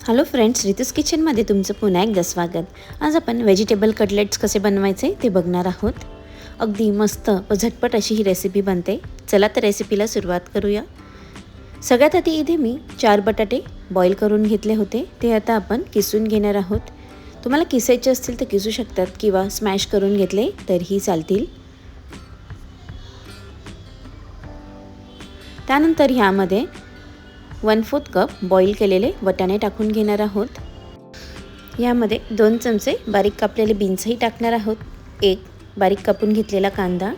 Hello friends, रितूस किचनमध्ये तुमचं पुन्हा एकदा स्वागत. आज आपण व्हेजिटेबल कटलेट्स कसे बनवायचे ते बघणार आहोत. अगदी मस्त व झटपट अशी ही रेसिपी बनते. चला तर रेसिपीला सुरुवात करूया. सगळ्यात आधी इथे मी 4 बटाटे बॉईल करून घेतले होते. ते आता आपण किसून घेणार आहोत. तुम्हाला किसायचे असतील तर किसू शकतात किंवा स्मॅश करून घेतले तरीही चालतील. त्यानंतर ह्यामध्ये 1/4 कप बॉईल केलेले वाटाणे टाकून घेणार आहोत. यामध्ये 2 चमचे बारीक कापलेले बीन्सही टाकणार आहोत. 1 बारीक कापून घेतलेला कांदा,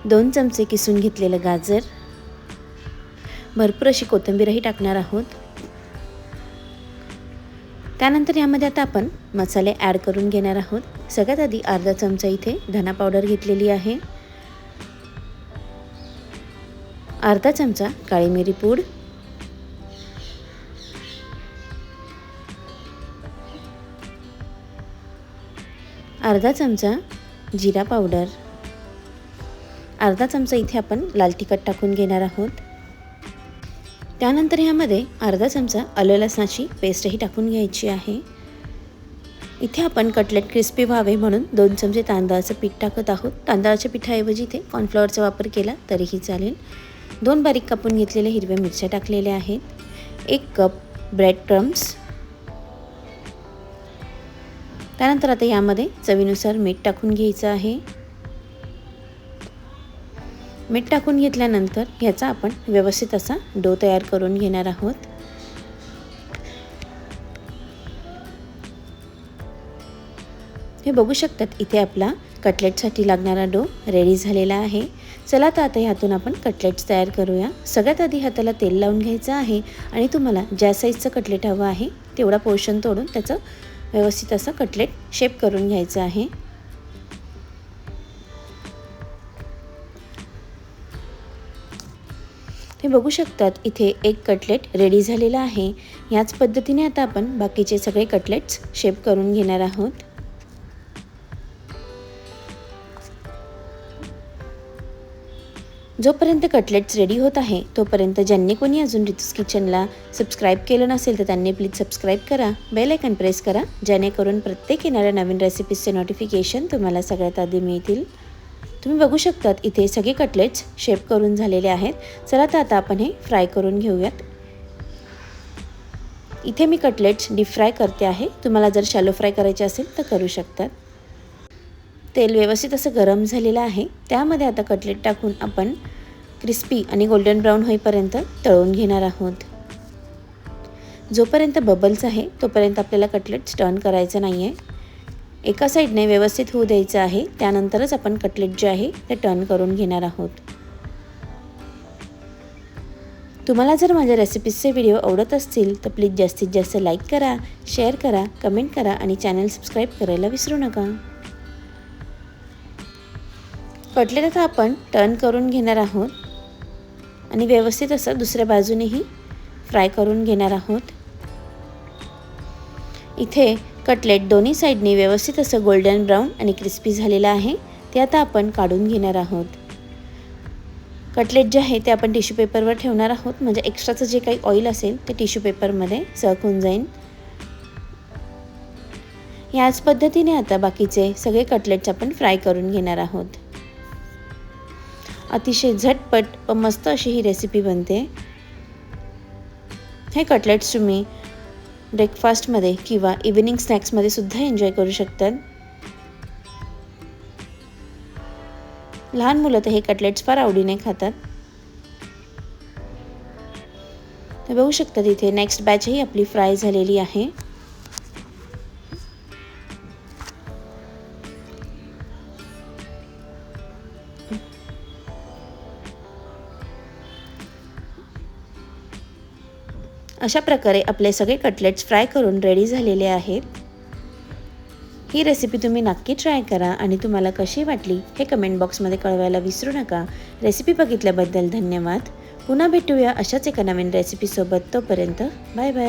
2 चमचे किसून घेतलेलं गाजर, भरपूर अशी कोथिंबीरही टाकणार आहोत. त्यानंतर यामध्ये आता आपण मसाले ॲड करून घेणार आहोत. सगळ्यात आधी अर्धा चमचा इथे धना पावडर घेतलेली आहे, अर्धा चमचा काळी मिरी पूड, अर्धा चमचा जिरा पावडर, अर्धा चमचा इथे आपण लाल तिखट टाकून घेणार आहोत. त्यानंतर ह्यामध्ये अर्धा चमचा आलं लसणाची पेस्टही टाकून घ्यायची आहे. इथे आपण कटलेट क्रिस्पी व्हावे म्हणून 2 चमचे तांदळाचं पीठ टाकत आहोत. तांदळाच्या पिठाऐवजी इथे कॉर्नफ्लॉवरचा वापर केला तरीही चालेल. 2 बारीक कापून घेतलेल्या हिरव्या मिरच्या टाकलेल्या आहेत. 1 कप ब्रेड क्रम्स. त्यानंतर आता यामध्ये चवीनुसार मीठ टाकून घ्यायचं आहे. मीठ टाकून घेतल्यानंतर ह्याचा आपण व्यवस्थित असा डो तयार करून घेणार आहोत. हे बघू शकतात इथे आपला कटलेटसाठी लागणारा डो रेडी झालेला आहे. चला तर आता ह्यातून आपण कटलेट्स तयार करूया. सगळ्यात आधी हाताला तेल लावून घ्यायचं आहे आणि तुम्हाला ज्या साईजचं कटलेट हवं आहे तेवढा पोर्शन तोडून त्याचं व्यवस्थित असं कटलेट शेप करून घ्यायचं आहे. हे बघू शकतात इथे एक कटलेट रेडी झालेला आहे. याच पद्धतीने आता आपण बाकीचे सगळे कटलेट्स शेप करून घेणार आहोत. जोपर्यंत कटलेट्स रेडी होत आहे तोपर्यंत ज्यांनी कोणी अजून रितूस किचनला सबस्क्राईब केलं नसेल तर त्यांनी प्लीज सबस्क्राईब करा, बेल आयकॉन प्रेस करा, जेणेकरून प्रत्येक येणाऱ्या नवीन रेसिपीजचे नोटिफिकेशन तुम्हाला सगळ्यात आधी मिळतील. तुम्ही बघू शकतात इथे सगळे कटलेट्स शेप करून झालेले आहेत. चला तर आता आपण हे फ्राय करून घेऊयात. इथे मी कटलेट्स डीप फ्राय करते आहे. तुम्हाला जर शॅलो फ्राय करायचे असेल तर करू शकतात. तेल व्यवस्थित असं गरम झालेलं आहे. त्यामध्ये आता कटलेट टाकून आपण क्रिस्पी आणि गोल्डन ब्राऊन होईपर्यंत तळून घेणार आहोत. जोपर्यंत बबल्स आहे तोपर्यंत आपल्याला कटलेट्स टर्न करायचं नाही आहे. एका साईडने व्यवस्थित होऊ द्यायचं आहे. त्यानंतरच आपण कटलेट जे आहे ते टर्न करून घेणार आहोत. तुम्हाला जर माझ्या रेसिपीजचे व्हिडिओ आवडत असतील तर प्लीज जास्तीत जास्त लाईक करा, शेअर करा, कमेंट करा आणि चॅनल सबस्क्राईब करायला विसरू नका. कटलेट आता आपण टर्न करून घेणार आहोत आणि व्यवस्थित असं दुसऱ्या बाजूनेही फ्राय करून घेणार आहोत. इथे कटलेट दोन्ही साईडने व्यवस्थित असं गोल्डन ब्राऊन आणि क्रिस्पी झालेलं आहे. ते आता आपण काढून घेणार आहोत. कटलेट जे आहे ते आपण टिश्यू पेपरवर ठेवणार आहोत, म्हणजे एक्स्ट्राचं जे काही ऑइल असेल ते टिश्यू पेपरमध्ये सक होऊन जाईल. याच पद्धतीने आता बाकीचे सगळे कटलेट्स आपण फ्राय करून घेणार आहोत. अतिशय झटपट व मस्त अशी ही रेसिपी बनते. हे कटलेट्स तुम्ही ब्रेकफास्टमध्ये किंवा इव्हिनिंग स्नॅक्समध्ये सुद्धा एन्जॉय करू शकतात. लहान मुलं तर हे कटलेट्स फार आवडीने खातात. हे बघू शकतात इथे नेक्स्ट बॅचही आपली फ्राय झालेली आहे. अशा प्रकारे आपले सगळे कटलेट्स फ्राय करून रेडी झालेले आहेत. ही रेसिपी तुम्ही नक्की ट्राय करा आणि तुम्हाला कशी वाटली हे कमेंट बॉक्समध्ये कळवायला विसरू नका. रेसिपी बघितल्याबद्दल धन्यवाद. पुन्हा भेटूया अशाच एका नवीन रेसिपीसोबत. तोपर्यंत बाय बाय.